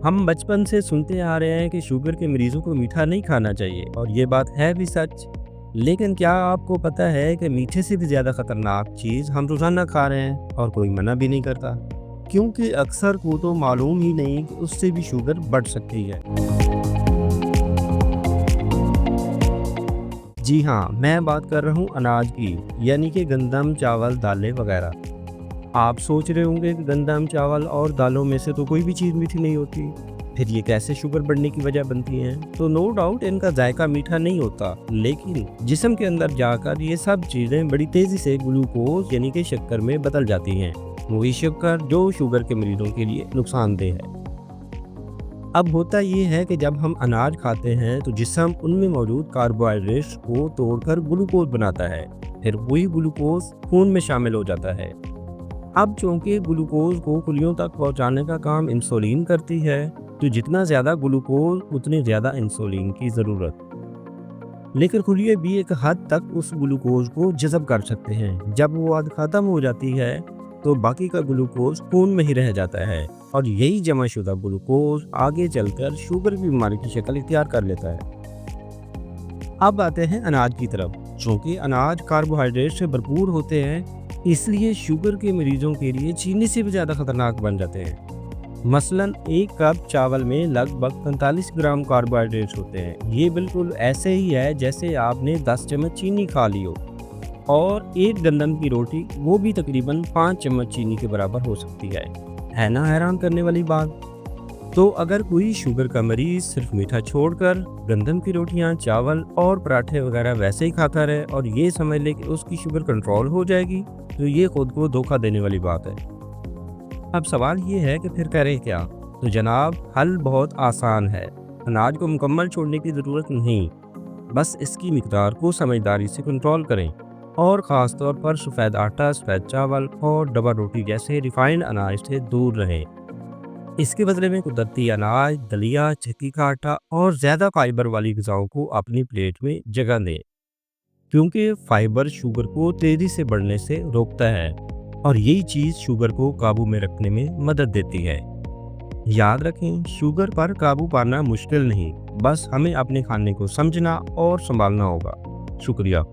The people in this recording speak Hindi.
हम बचपन से सुनते आ रहे हैं कि शुगर के मरीजों को मीठा नहीं खाना चाहिए और ये बात है भी सच। लेकिन क्या आपको पता है कि मीठे से भी ज़्यादा खतरनाक चीज़ हम रोज़ाना खा रहे हैं और कोई मना भी नहीं करता? क्योंकि अक्सर को तो मालूम ही नहीं कि उससे भी शुगर बढ़ सकती है। जी हाँ, मैं बात कर रहा हूँ अनाज की, यानी कि गंदम, चावल, दालें वगैरह। आप सोच रहे होंगे कि गंदम, चावल और दालों में से तो कोई भी चीज़ मीठी नहीं होती। फिर ये कैसे शुगर बढ़ने की वजह बनती हैं? तो नो डाउट इनका जायका मीठा नहीं होता, लेकिन जिस्म के अंदर जाकर ये सब चीज़ें बड़ी तेज़ी से ग्लूकोज यानी कि शक्कर में बदल जाती हैं। वही शक्कर जो शुगर के मरीजों के लिए नुकसानदेह है। अब होता ये है कि जब हम अनाज खाते हैं तो जिस्म उनमें मौजूद कार्बोहाइड्रेट्स को तोड़कर ग्लूकोज बनाता है। फिर वही ग्लूकोज खून में शामिल हो जाता है। अब चूंकि ग्लूकोज को खुलियों तक पहुंचाने का काम इंसुलिन करती है, तो जितना ज़्यादा ग्लूकोज उतनी ज़्यादा इंसुलिन की ज़रूरत। लेकिन खुलिये भी एक हद तक उस ग्लूकोज को जज़ब कर सकते हैं। जब वो हद ख़त्म हो जाती है तो बाकी का ग्लूकोज खून में ही रह जाता है और यही जमा शुदा ग्लूकोज आगे चलकर शुगर की बीमारी की शक्ल इख्तियार कर लेता है। अब आते हैं अनाज की तरफ। चूँकि अनाज कार्बोहाइड्रेट से भरपूर होते हैं, इसलिए शुगर के मरीजों के लिए चीनी से भी ज़्यादा खतरनाक बन जाते हैं। मसलन एक कप चावल में लगभग 45 ग्राम कार्बोहाइड्रेट्स होते हैं। ये बिल्कुल ऐसे ही है जैसे आपने 10 चम्मच चीनी खा ली हो। और एक गंदम की रोटी, वो भी तकरीबन 5 चम्मच चीनी के बराबर हो सकती है ना हैरान करने वाली बात? तो अगर कोई शुगर का मरीज सिर्फ मीठा छोड़कर गंदम की रोटियां, चावल और पराठे वगैरह वैसे ही खाता रहे और ये समझ ले कि उसकी शुगर कंट्रोल हो जाएगी, तो ये खुद को धोखा देने वाली बात है। अब सवाल ये है कि फिर करें क्या? तो जनाब, हल बहुत आसान है। अनाज को मुकम्मल छोड़ने की ज़रूरत नहीं, बस इसकी मिकदार को समझदारी से कंट्रोल करें और ख़ास तौर पर सफ़ेद आटा, सफ़ेद चावल और डबा रोटी जैसे रिफाइंड अनाज से दूर रहें। इसके बदले में कुदरती अनाज, दलिया, चक्की का आटा और ज़्यादा फाइबर वाली ग़िज़ाओं को अपनी प्लेट में जगह दें, क्योंकि फाइबर शुगर को तेज़ी से बढ़ने से रोकता है और यही चीज़ शुगर को काबू में रखने में मदद देती है। याद रखें, शुगर पर काबू पाना मुश्किल नहीं, बस हमें अपने खाने को समझना और संभालना होगा। शुक्रिया।